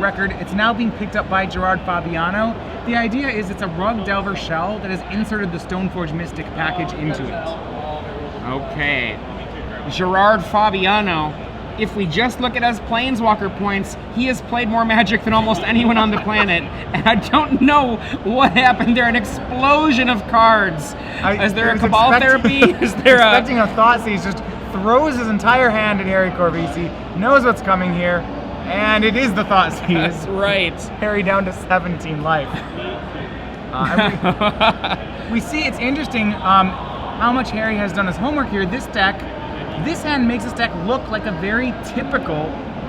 record. It's now being picked up by Gerard Fabiano. The idea is it's a Rug Delver shell that has inserted the Stoneforge Mystic package into it. Okay. Gerard Fabiano, if we just look at his Planeswalker points, he has played more Magic than almost anyone on the planet. And I don't know what happened there. An explosion of cards. Is there a Cabal Therapy? Is there expecting a Thoughtseize, just throws his entire hand at Harry Corvese, knows what's coming here, and it is the Thoughtseize. That's right. Harry down to 17 life. We see it's interesting how much Harry has done his homework here. This hand makes this deck look like a very typical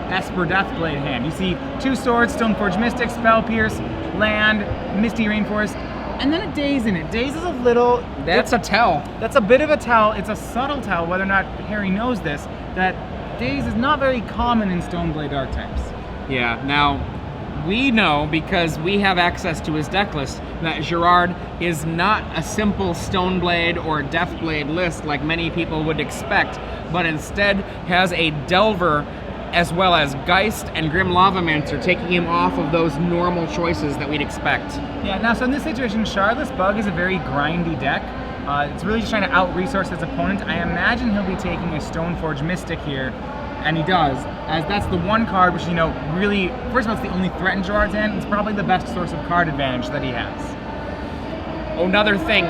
Esper Deathblade hand. You see 2 swords, Stoneforge Mystic, Spell Pierce, land, Misty Rainforest, and then a Daze in it. Daze is a little... That's a tell. That's a bit of a tell. It's a subtle tell, whether or not Harry knows this, that Daze is not very common in Stoneblade archetypes. Yeah, now, we know, because we have access to his deck list, that Gerard is not a simple Stoneblade or Deathblade list like many people would expect, but instead has a Delver as well as Geist and Grim Lavamancer, taking him off of those normal choices that we'd expect. Yeah, now so in this situation, Shardless Bug is a very grindy deck. It's really just trying to out-resource his opponent. I imagine he'll be taking a Stoneforge Mystic here, and he does, as that's the one card which, really, first of all, it's the only threat in Gerard's hand. It's probably the best source of card advantage that he has. Another thing,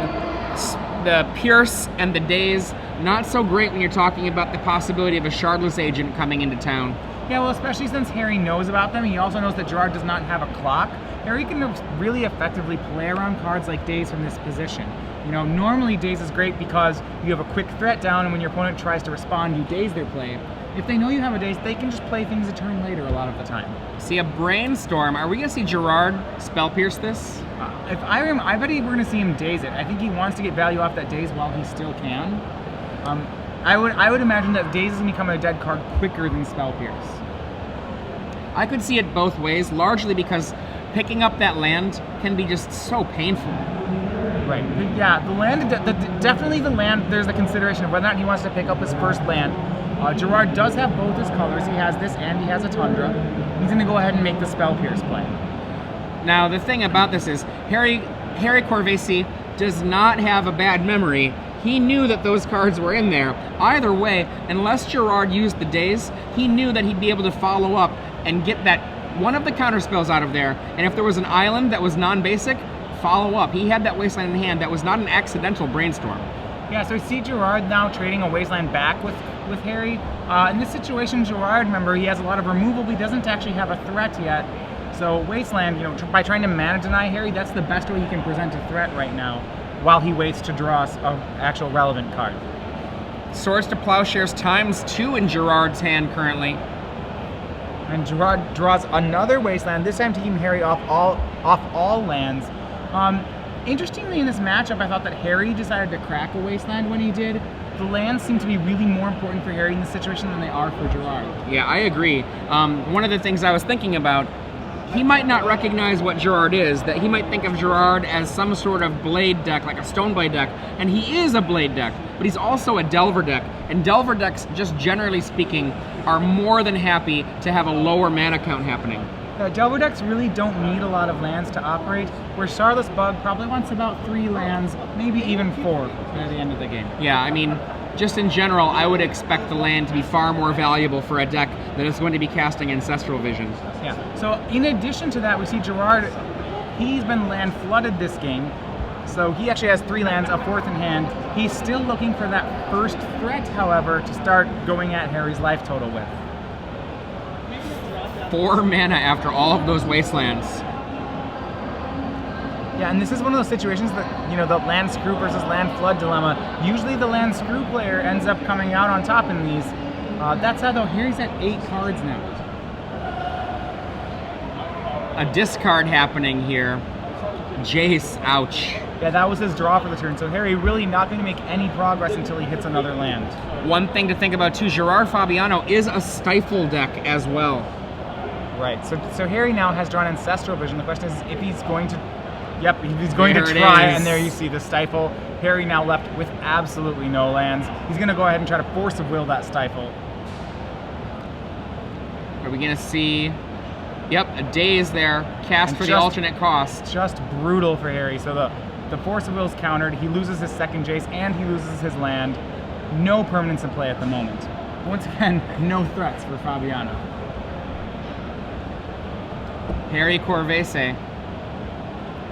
the Pierce and the Daze, not so great when you're talking about the possibility of a Shardless agent coming into town. Yeah, well, especially since Harry knows about them. He also knows that Gerard does not have a clock. Harry can really effectively play around cards like Daze from this position. Normally Daze is great because you have a quick threat down, and when your opponent tries to respond, you Daze their play. If they know you have a Daze, they can just play things a turn later a lot of the time. See, a Brainstorm. Are we going to see Gerard Spell Pierce this? I bet we're going to see him Daze it. I think he wants to get value off that Daze while he still can. I would imagine that Daze is going to become a dead card quicker than Spell Pierce. I could see it both ways, largely because picking up that land can be just so painful. Right. Yeah, the land, definitely the land, there's the consideration of whether or not he wants to pick up his first land. Gerard does have both his colors. He has this and he has a Tundra. He's going to go ahead and make the Spell Pierce play. Now, the thing about this is Harry Corvese does not have a bad memory. He knew that those cards were in there. Either way, unless Gerard used the Daze, he knew that he'd be able to follow up and get that one of the counter spells out of there. And if there was an island that was non-basic, follow up. He had that Wasteland in hand. That was not an accidental Brainstorm. Yeah, so we see Gerard now trading a Wasteland back with Harry. In this situation, Gerard, remember, he has a lot of removal, but he doesn't actually have a threat yet. So Wasteland, by trying to mana deny Harry, that's the best way he can present a threat right now, while he waits to draw an actual relevant card. Swords to Plowshares ×2 in Gerard's hand currently. And Gerard draws another Wasteland, this time taking Harry off all lands. Interestingly, in this matchup, I thought that Harry decided to crack a Wasteland when he did. The lands seem to be really more important for Harry in this situation than they are for Gerard. Yeah, I agree. One of the things I was thinking about, he might not recognize what Gerard is, that he might think of Gerard as some sort of blade deck, like a Stoneblade deck, and he is a blade deck, but he's also a Delver deck, and Delver decks, just generally speaking, are more than happy to have a lower mana count happening. Delver decks really don't need a lot of lands to operate, where Shardless Bug probably wants about 3 lands, maybe even 4 at the end of the game. Yeah, I mean, just in general, I would expect the land to be far more valuable for a deck that is going to be casting Ancestral Vision. Yeah, so in addition to that, we see Gerard, he's been land flooded this game, so he actually has 3 lands, a 4th in hand. He's still looking for that first threat, however, to start going at Harry's life total with. 4 mana after all of those Wastelands. Yeah, and this is one of those situations that, the land screw versus land flood dilemma. Usually the land screw player ends up coming out on top in these. That said, though, here he's at 8 cards now. A discard happening here. Jace, ouch. Yeah, that was his draw for the turn, so Harry really not going to make any progress until he hits another land. One thing to think about, too, Gerard Fabiano is a Stifle deck as well. Right, so Harry now has drawn Ancestral Vision. The question is if he's going to... Yep, he's going to try, and there you see the Stifle. Harry now left with absolutely no lands. He's going to go ahead and try to force of will that Stifle. Are we going to see... Yep, a daze there, cast And for the just- alternate cost. Just brutal for Harry. So the force of will's countered. He loses his second Jace and he loses his land. No permanence in play at the moment. Once again, no threats for Fabiano. Harry Corvese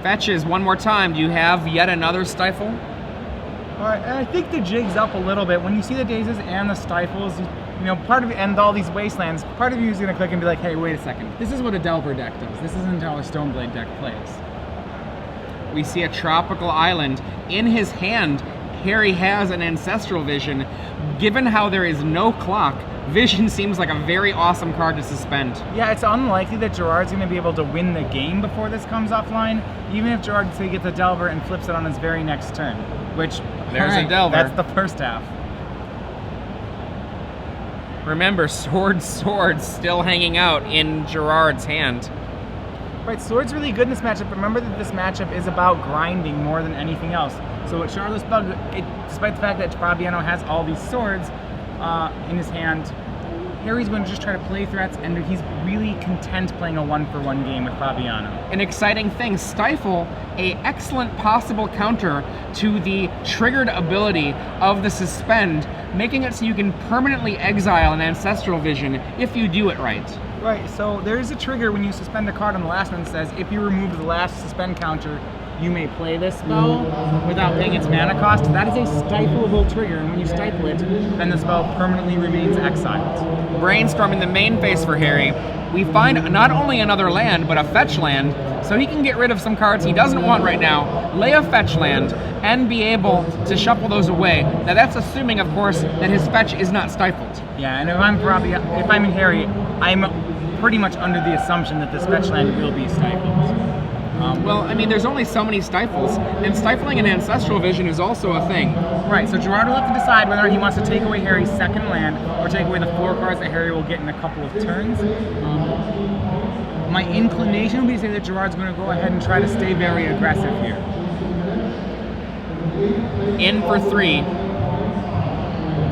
fetches one more time. Do you have yet another stifle? All right, and I think the jig's up a little bit. When you see the dazes and the stifles, you know, part of it, and all these wastelands, part of you is going to click and be like, hey, wait a second. This is what a Delver deck does. This isn't how a Stoneblade deck plays. We see a tropical island. In his hand, Harry has an ancestral vision. Given how there is no clock, vision seems like a very awesome card to suspend. Yeah, it's unlikely that Gerard's going to be able to win the game before this comes offline, even if Gerard, say, gets a Delver and flips it on his very next turn, which, There's a alright, Delver. That's the first half. Remember, swords still hanging out in Gerard's hand. Right, Sword's really good in this matchup. Remember that this matchup is about grinding more than anything else. So with Charlotte's Bug, despite the fact that Fabiano has all these swords in his hand, Harry's going to just try to play threats, and he's really content playing a one-for-one game with Fabiano. An exciting thing, Stifle, a excellent possible counter to the triggered ability of the Suspend, making it so you can permanently exile an Ancestral Vision if you do it right. Right, so there is a trigger when you suspend a card on the last one that says, if you remove the last suspend counter, you may play this spell without paying its mana cost. That is a stifleable trigger, and when you stifle it, then the spell permanently remains exiled. Brainstorming the main phase for Harry, we find not only another land, but a fetch land, so he can get rid of some cards he doesn't want right now, lay a fetch land, and be able to shuffle those away. Now that's assuming, of course, that his fetch is not stifled. Yeah, and if I'm in Harry, I'm pretty much under the assumption that this fetch land will be stifled. Well, I mean, there's only so many stifles, and stifling an Ancestral Vision is also a thing. Right, so Gerard will have to decide whether he wants to take away Harry's second land or take away the 4 cards that Harry will get in a couple of turns. My inclination would be to say that Gerard's going to go ahead and try to stay very aggressive here. In for 3.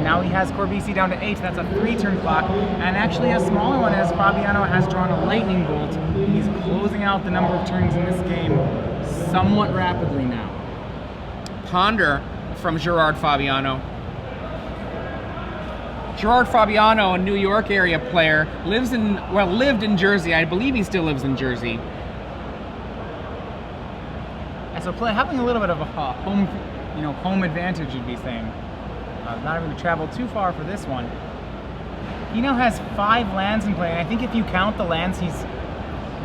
Now he has Corvese down to 8, that's a 3-turn clock, and actually a smaller one as Fabiano has drawn a lightning bolt. He's closing out the number of turns in this game somewhat rapidly now. Ponder from Gerard Fabiano. Gerard Fabiano, a New York area player, lived in Jersey. I believe he still lives in Jersey. And so having a little bit of a home advantage, you'd be saying. Not having to travel too far for this one. He now has 5 lands in play, and I think if you count the lands he's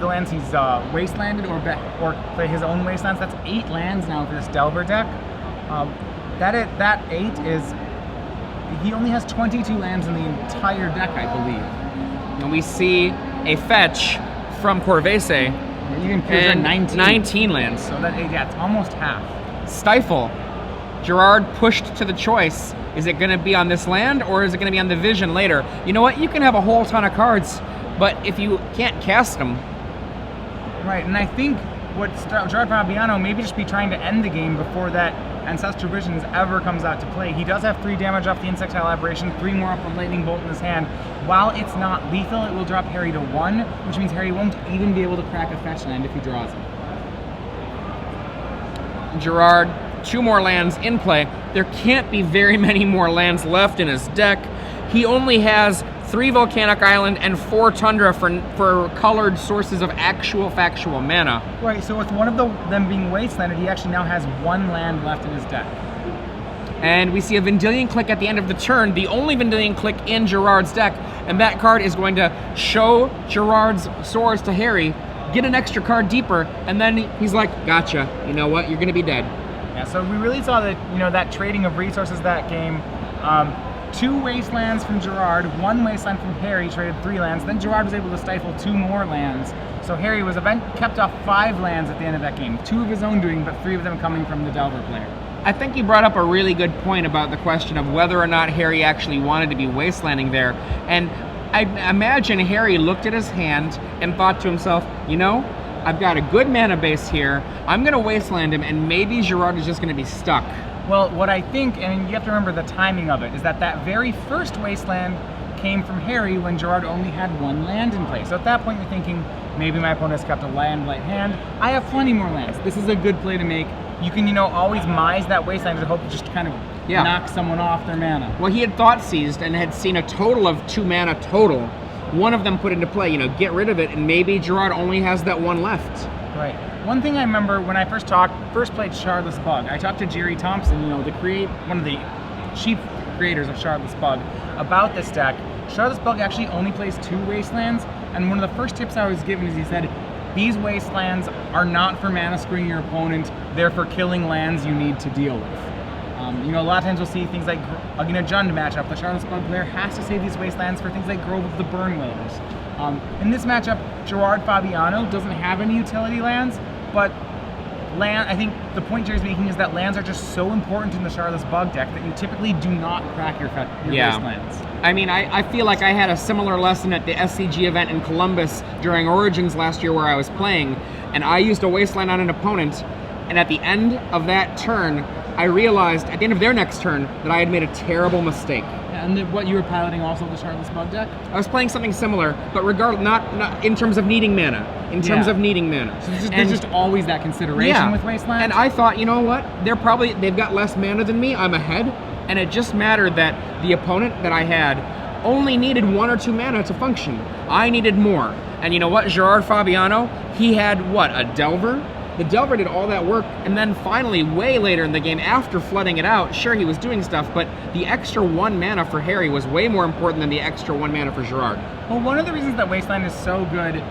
wastelanded or play his own wastelands, that's 8 lands now for this Delver deck. That 8 is, he only has 22 lands in the entire deck, I believe. And we see a fetch from Corvese. Even And 19 lands. So it's almost half. Stifle. Gerard pushed to the choice. Is it going to be on this land, or is it going to be on the vision later? You know what? You can have a whole ton of cards, but if you can't cast them... Right, and I think what Gerard Fabiano maybe just be trying to end the game before that Ancestral Visions ever comes out to play. He does have 3 damage off the Insectile Aberration, 3 more off the Lightning Bolt in his hand. While it's not lethal, it will drop Harry to 1, which means Harry won't even be able to crack a fetch land if he draws it. Gerard, 2 more lands in play. There can't be very many more lands left in his deck. He only has 3 Volcanic Island and 4 Tundra for colored sources of actual factual mana. Right, so with one of them being wastelanded, he actually now has 1 land left in his deck. And we see a Vendilion Click at the end of the turn, the only Vendilion Click in Gerard's deck, and that card is going to show Gerard's swords to Harry, get an extra card deeper, and then he's like, gotcha, you know what, you're gonna be dead. Yeah, so we really saw that, that trading of resources that game. 2 wastelands from Gerard, 1 wasteland from Harry, traded 3 lands. Then Gerard was able to stifle 2 more lands. So Harry was kept off 5 lands at the end of that game. 2 of his own doing, but 3 of them coming from the Delver player. I think you brought up a really good point about the question of whether or not Harry actually wanted to be wastelanding there. And I imagine Harry looked at his hand and thought to himself, I've got a good mana base here. I'm going to wasteland him, and maybe Gerard is just going to be stuck. Well, what I think, and you have to remember the timing of it, is that very first wasteland came from Harry when Gerard only had one land in play. So at that point you're thinking, maybe my opponent has kept a land light hand. I have plenty more lands. This is a good play to make. You can, always mize that wasteland to hope to just kind of knock someone off their mana. Well, he had thought seized and had seen a total of 2 mana total. One of them put into play, get rid of it, and maybe Gerard only has that one left. Right. One thing I remember when I first played Shardless Bug, I talked to Jerry Thompson, one of the chief creators of Shardless Bug, about this deck. Shardless Bug actually only plays 2 wastelands, and one of the first tips I was given is he said, these wastelands are not for mana screwing your opponent, they're for killing lands you need to deal with. A lot of times we'll see things like in a Jund matchup, the Shardless Bug player has to save these wastelands for things like Grove of the Burn Whalers. In this matchup, Gerard Fabiano doesn't have any utility lands, but I think the point Jerry's making is that lands are just so important in the Shardless Bug deck that you typically do not crack your wastelands. I mean, I feel like I had a similar lesson at the SCG event in Columbus during Origins last year where I was playing, and I used a wasteland on an opponent, and at the end of that turn, I realized, at the end of their next turn, that I had made a terrible mistake. And what you were piloting also the Shardless Bug deck? I was playing something similar, but not in terms of needing mana. So there's just always that consideration with wastelands. And I thought, you know what? They've got less mana than me. I'm ahead, and it just mattered that the opponent that I had only needed 1 or 2 mana to function. I needed more. And you know what? Gerard Fabiano, he had a Delver? The Delver did all that work, and then finally, way later in the game, after flooding it out, sure, he was doing stuff, but the extra 1 mana for Harry was way more important than the extra 1 mana for Gerard. Well, one of the reasons that Wasteland is so good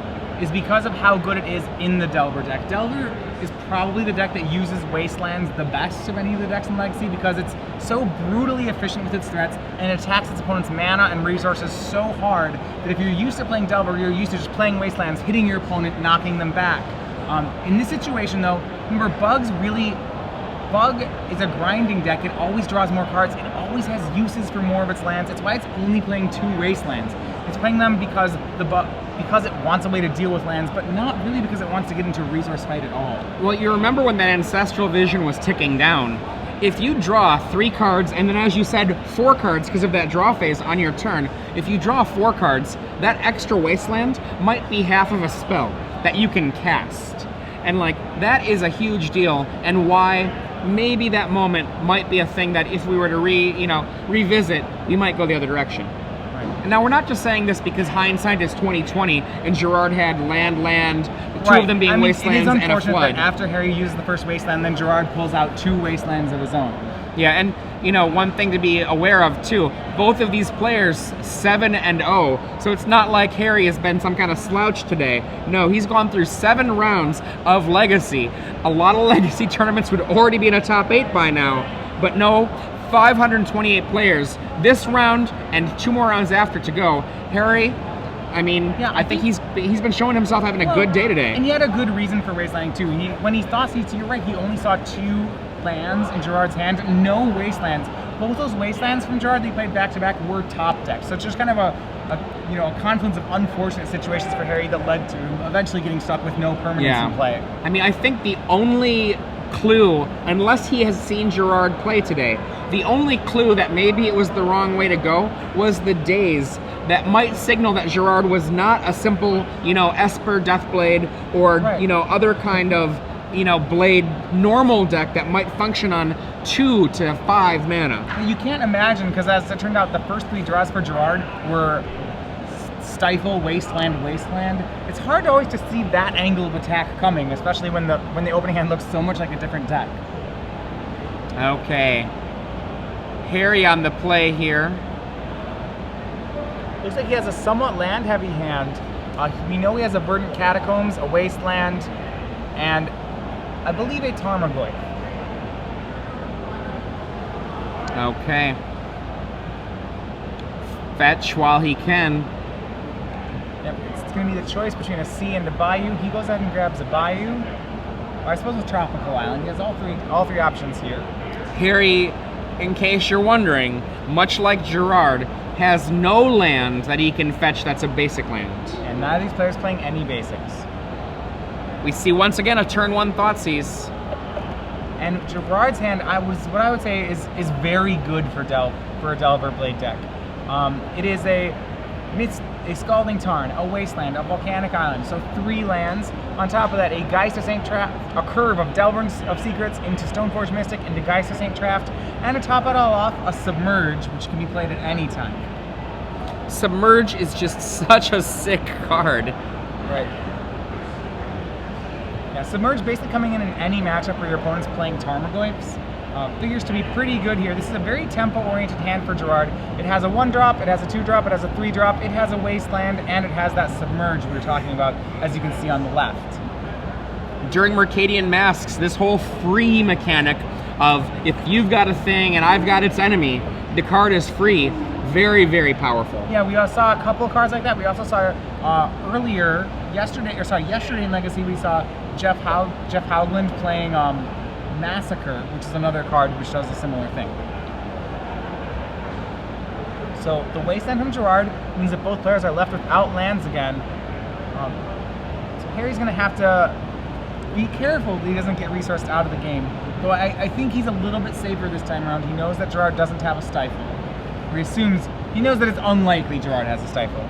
is because of how good it is in the Delver deck. Delver is probably the deck that uses Wastelands the best of any of the decks in Legacy because it's so brutally efficient with its threats and attacks its opponent's mana and resources so hard that if you're used to playing Delver, you're used to just playing Wastelands, hitting your opponent, knocking them back. In this situation though, remember Bug is a grinding deck. It always draws more cards. It always has uses for more of its lands. It's why it's only playing 2 Wastelands. It's playing them because it wants a way to deal with lands, but not really because it wants to get into a resource fight at all. Well, you remember when that Ancestral Vision was ticking down, if you draw 3 cards, and then as you said, 4 cards because of that draw phase on your turn, if you draw 4 cards, that extra Wasteland might be half of a spell that you can cast. And that is a huge deal, and why maybe that moment might be a thing that if we were to revisit, we might go the other direction. Right. And now we're not just saying this because hindsight is 2020 and Gerard had land, 2 of them being wastelands and a flood. It is unfortunate that after Harry uses the first wasteland, then Gerard pulls out 2 wastelands of his own. Yeah, and one thing to be aware of too, both of these players 7-0, so it's not like Harry has been some kind of slouch today. No, he's gone through 7 rounds of Legacy. A lot of Legacy tournaments would already be in a top 8 by now, but no, 528 players this round and 2 more rounds after to go. Harry, I think he's been showing himself having a good day today. And he had a good reason for wastelanding too. When he thought seized, you're right, he only saw 2 lands in Gerard's hand, no wastelands. Both those wastelands from Gerard that he played back-to-back were top decks. So it's just kind of a confluence of unfortunate situations for Harry that led to him eventually getting stuck with no permanence in play. I think the only clue, unless he has seen Gerard play today, the only clue that maybe it was the wrong way to go was the days that might signal that Gerard was not a simple, Esper Deathblade or, other kind of blade normal deck that might function on 2 to 5 mana. You can't imagine, because as it turned out, the first 3 draws for Gerard were Stifle, Wasteland, Wasteland. It's hard always to see that angle of attack coming, especially when the opening hand looks so much like a different deck. Okay. Harry on the play here. Looks like he has a somewhat land-heavy hand. We know he has a Verdant Catacombs, a Wasteland, and I believe a Tarmogoyf. Okay. Fetch while he can. Yep, it's going to be the choice between a sea and a bayou. He goes ahead and grabs a bayou. Or I suppose a tropical island. He has all three options here. Harry, in case you're wondering, much like Gerard, has no land that he can fetch that's a basic land. And none of these players playing any basics. We see once again a turn 1 Thoughtseize. And Gerard's hand, what I would say is very good for a Delver Blade deck. It is a Scalding Tarn, a Wasteland, a Volcanic Island, so 3 lands. On top of that, a Geist of St. Traft, a curve of Delver of Secrets into Stoneforge Mystic, into Geist of St. Traft, and to top it all off, a Submerge, which can be played at any time. Submerge is just such a sick card. Right. Yeah, Submerge basically coming in any matchup where your opponent's playing Tarmogoyfs. Figures to be pretty good here. This is a very tempo-oriented hand for Gerard. It has a 1-drop, it has a 2-drop, it has a 3-drop, it has a Wasteland, and it has that Submerge we were talking about, as you can see on the left. During Mercadian Masks, this whole free mechanic of if you've got a thing and I've got its enemy, the card is free. Very, very powerful. Yeah, we saw a couple of cards like that. We also saw yesterday in Legacy, we saw Jeff Howland playing Massacre, which is another card which does a similar thing. So the Wasteland from Gerard means that both players are left without lands again. So Harry's going to have to be careful that he doesn't get resourced out of the game. Though I think he's a little bit safer this time around. He knows that Gerard doesn't have a Stifle. Or he knows that it's unlikely Gerard has a Stifle.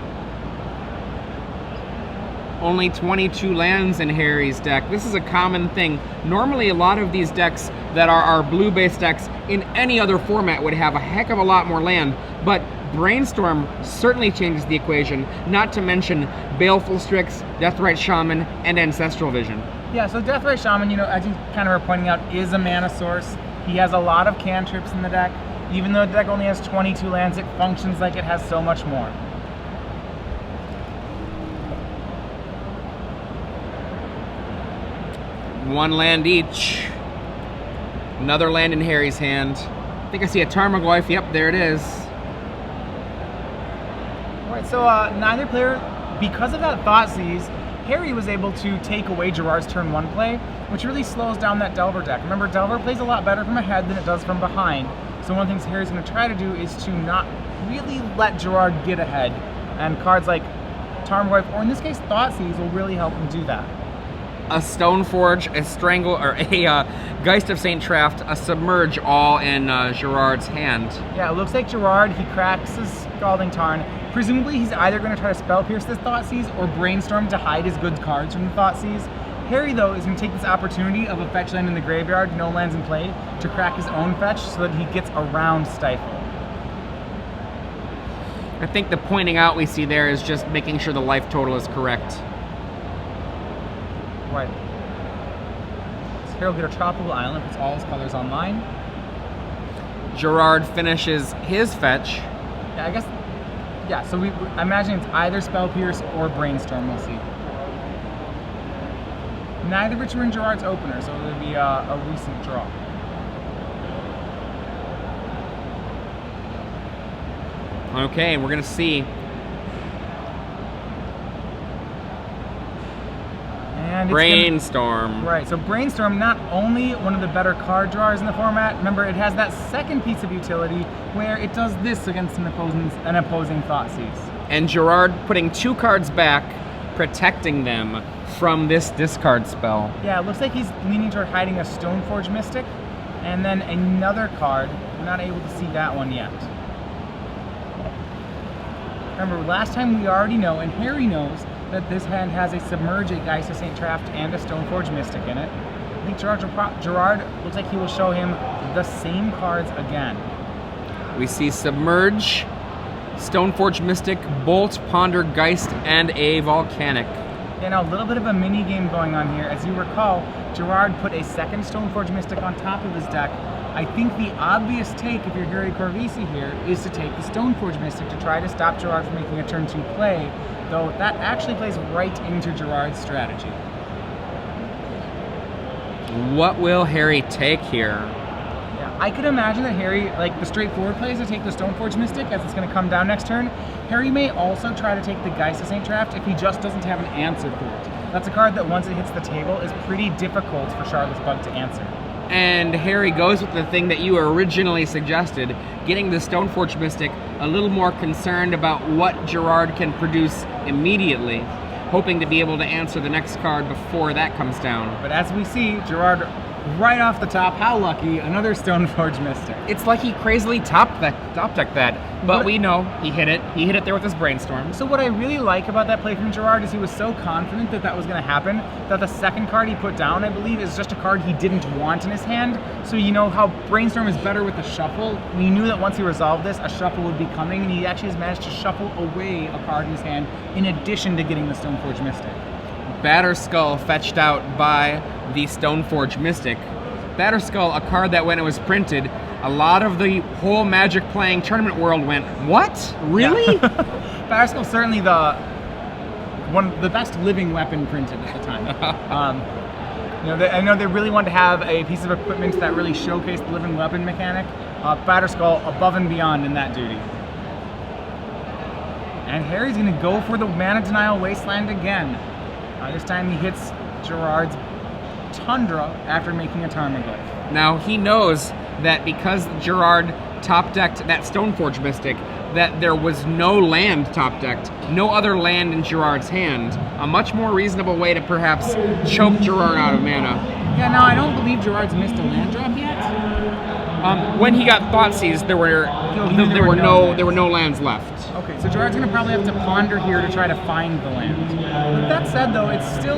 Only 22 lands in Harry's deck. This is a common thing. Normally, a lot of these decks that are our blue-based decks in any other format would have a heck of a lot more land, but Brainstorm certainly changes the equation, not to mention Baleful Strix, Deathrite Shaman, and Ancestral Vision. Yeah, so Deathrite Shaman, as you kind of were pointing out, is a mana source. He has a lot of cantrips in the deck. Even though the deck only has 22 lands, it functions like it has so much more. One land each. Another land in Harry's hand. I think I see a Tarmogoyf. Yep, there it is. Alright, so neither player, because of that Thoughtseize, Harry was able to take away Gerard's turn 1 play, which really slows down that Delver deck. Remember, Delver plays a lot better from ahead than it does from behind. So one of the things Harry's going to try to do is to not really let Gerard get ahead. And cards like Tarmogoyf, or in this case Thoughtseize, will really help him do that. A Stoneforge, a Strangle, or a Geist of St. Traft, a Submerge, all in Gerard's hand. Yeah, it looks like Gerard, he cracks his Scalding Tarn. Presumably he's either going to try to Spell Pierce this Thoughtseize or Brainstorm to hide his good cards from the Thoughtseize. Harry, though, is going to take this opportunity of a fetch land in the graveyard, no lands in play, to crack his own fetch so that he gets around Stifle. I think the pointing out we see there is just making sure the life total is correct. Right. So Harry will get a Tropical Island, puts all his colors online. Gerard finishes his fetch. Yeah, I guess, yeah, so I imagine it's either Spell Pierce or Brainstorm, we'll see. Neither of which were in Gerard's opener, so it'll be a recent draw. Okay, we're gonna see. And Brainstorm. Right, so Brainstorm, not only one of the better card drawers in the format, remember it has that second piece of utility where it does this against an opposing Thoughtseize. And Gerard putting 2 cards back, protecting them from this discard spell. Yeah, it looks like he's leaning toward hiding a Stoneforge Mystic, and then another card. We're not able to see that one yet. Remember, last time we already know, and Harry knows, that this hand has a Submerge, a Geist of St. Traft, and a Stoneforge Mystic in it. I think Gerard looks like he will show him the same cards again. We see Submerge, Stoneforge Mystic, Bolt, Ponder, Geist, and a Volcanic. Yeah, now a little bit of a mini game going on here. As you recall, Gerard put a second Stoneforge Mystic on top of his deck. I think the obvious take, if you're Harry Corvese here, is to take the Stoneforge Mystic to try to stop Gerard from making a turn 2 play, though that actually plays right into Gerard's strategy. What will Harry take here? Yeah, I could imagine that Harry, like the straightforward play is to take the Stoneforge Mystic as it's going to come down next turn. Harry may also try to take the Geist of St. Traft if he just doesn't have an answer for it. That's a card that once it hits the table is pretty difficult for Charlotte's Bug to answer. And Harry goes with the thing that you originally suggested, getting the Stoneforge Mystic a little more concerned about what Gerard can produce immediately, hoping to be able to answer the next card before that comes down. But as we see, Gerard right off the top. How lucky, another Stoneforge Mystic. It's like he crazily top decked that, but we know he hit it. He hit it there with his brainstorm. So what I really like about that play from Gerard is he was so confident that that was going to happen that the second card he put down, I believe, is just a card he didn't want in his hand. So you know how brainstorm is better with the shuffle. We knew that once he resolved this, a shuffle would be coming, and he actually has managed to shuffle away a card in his hand in addition to getting the Stoneforge Mystic. Batterskull fetched out by the Stoneforge Mystic. Batterskull, a card that when it was printed, a lot of the whole Magic playing tournament world went, what? Really? Yeah. Batterskull certainly the best living weapon printed at the time. I know they really wanted to have a piece of equipment that really showcased the living weapon mechanic. Batterskull above and beyond in that duty. And Harry's going to go for the Mana Denial Wasteland again. This time he hits Gerard's Tundra after making a Tarmogoyf. Now he knows that because Gerard top-decked that Stoneforge Mystic, that there was no land top-decked, no other land in Gerard's hand. A much more reasonable way to perhaps choke Gerard out of mana. Yeah, no, I don't believe Gerard's missed a land drop yet. When he got Thoughtseize, there were no lands left. Okay, so Gerard's going to probably have to ponder here to try to find the land. With that said, though, it's still,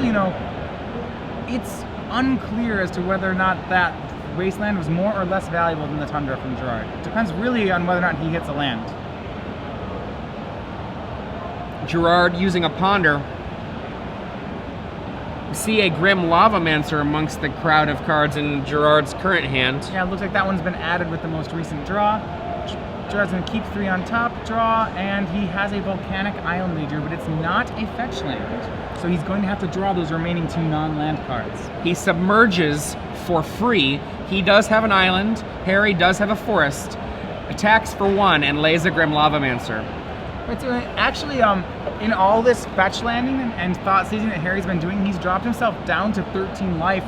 it's unclear as to whether or not that Wasteland was more or less valuable than the Tundra from Gerard. It depends really on whether or not he hits a land. Gerard using a ponder. We see a Grim Lavamancer amongst the crowd of cards in Gerard's current hand. Yeah, it looks like that one's been added with the most recent draw. Gerard's going to keep 3 on top, draw, and he has a Volcanic Isle Major, but it's not a fetch land. So he's going to have to draw those remaining 2 non-land cards. He submerges for free. He does have an island. Harry does have a forest. Attacks for 1 and lays a Grim Lavamancer. Right, so actually, in all this fetch landing and thought seizing that Harry's been doing, he's dropped himself down to 13 life.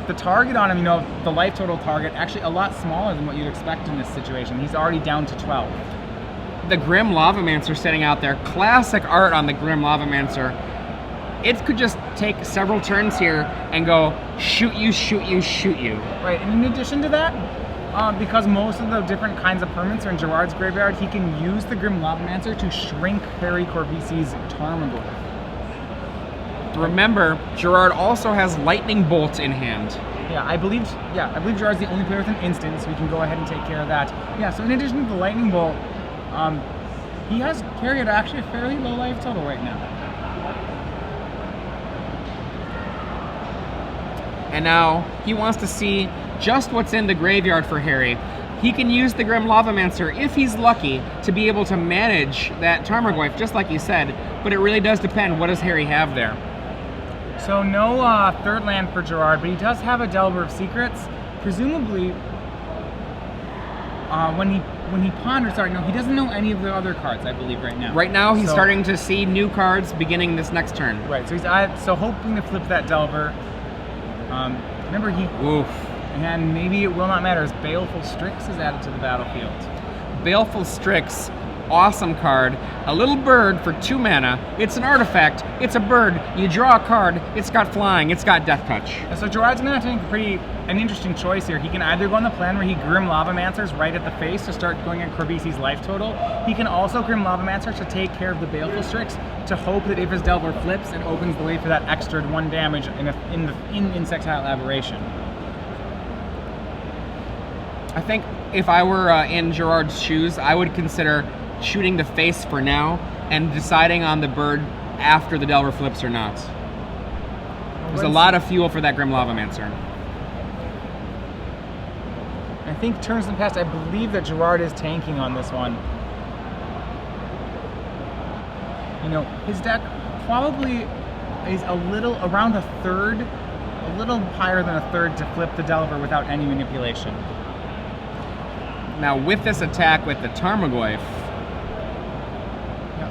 The target on him, the life total target, actually a lot smaller than what you'd expect in this situation. He's already down to 12. The Grim Lavamancer sitting out there. Classic art on the Grim Lavamancer. It could just take several turns here and go, shoot you, shoot you, shoot you. Right, and in addition to that, because most of the different kinds of permanents are in Gerard's graveyard, he can use the Grim Lavamancer to shrink Harry Corvese's Tarmogoyf. Remember, Gerard also has Lightning Bolt in hand. Yeah, I believe Gerard's the only player with an instant, so we can go ahead and take care of that. Yeah, so in addition to the Lightning Bolt, he has Harry at actually a fairly low life total right now. And now he wants to see just what's in the graveyard for Harry. He can use the Grim Lavamancer, if he's lucky, to be able to manage that Tarmogoyf, just like you said, but it really does depend. What does Harry have there? So no third land for Gerard, but he does have a Delver of Secrets. Presumably, when he ponders, he doesn't know any of the other cards, I believe, right now. Right now, he's starting to see new cards beginning this next turn. Right, so he's hoping to flip that Delver. Remember, Oof. And maybe it will not matter as Baleful Strix is added to the battlefield. Baleful Strix, awesome card. A little bird for 2 mana. It's an artifact. It's a bird. You draw a card. It's got flying. It's got Death Touch. And so Gerard's going to have to make an interesting choice here. He can either go on the plan where he Grim Lavamancers right at the face to start going at Corvese's life total. He can also Grim Lavamancer to take care of the Baleful Strix to hope that if his Delver flips, it opens the way for that extra 1 damage in Insectile Aberration. I think if I were in Gerard's shoes, I would consider shooting the face for now and deciding on the bird after the Delver flips or not. There's a lot of fuel for that Grim Lavamancer. I think turns in the past, I believe that Gerard is tanking on this one. His deck probably is around a third, a little higher than a third to flip the Delver without any manipulation. Now with this attack with the Tarmogoyf,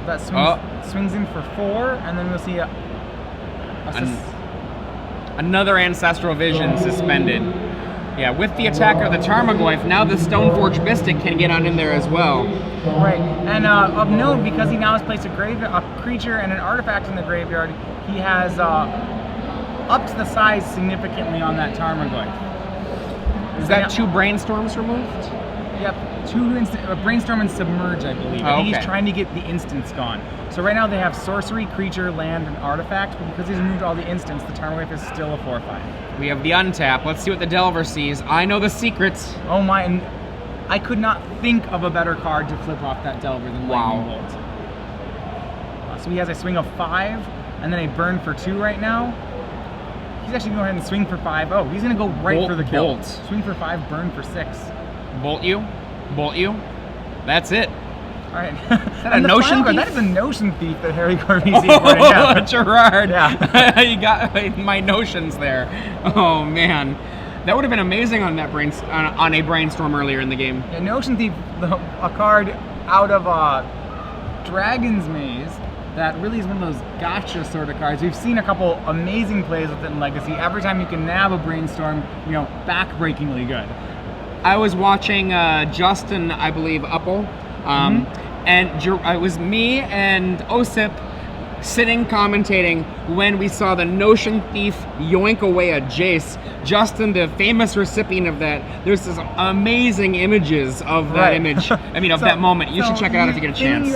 that swings in for 4, and then we'll see another Ancestral Vision suspended. Yeah, with the attack of the Tarmogoyf, now the Stoneforge Mystic can get on in there as well. Right, and of note, because he now has placed a creature and an artifact in the graveyard, he has upped the size significantly on that Tarmogoyf. Is that 2 brainstorms removed? Yep, 2 brainstorm and submerge, I believe. I think he's trying to get the instants gone. So right now they have sorcery, creature, land, and artifact, but because he's removed all the instants, the Tarmogoyf is still a 4/5. We have the untap. Let's see what the Delver sees. I know the secrets. Oh my, and I could not think of a better card to flip off that Delver than Lightning Bolt. So he has a swing of 5, and then a burn for 2 right now. He's actually going to go ahead and swing for 5. Oh, he's going to go right for the kill. Bolt. Swing for 5, burn for 6. Bolt you. Bolt you. That's it. All right. Is that a Notion Thief? That is a Notion Thief that Harry Corvese put out. Gerard. Yeah. You got my notions there. Oh, man. That would have been amazing on that on a brainstorm earlier in the game. Yeah, Notion Thief, a card out of Dragon's Maze that really is one of those gotcha sort of cards. We've seen a couple amazing plays with it in Legacy. Every time you can nab a brainstorm, back-breakingly good. I was watching Justin, I believe, Uppel, and it was me and Osip sitting commentating when we saw the Notion Thief yoink away a Jace. Justin, the famous recipient of that, there's some amazing images of that image. I mean, of that moment. You should check it out if you get a chance.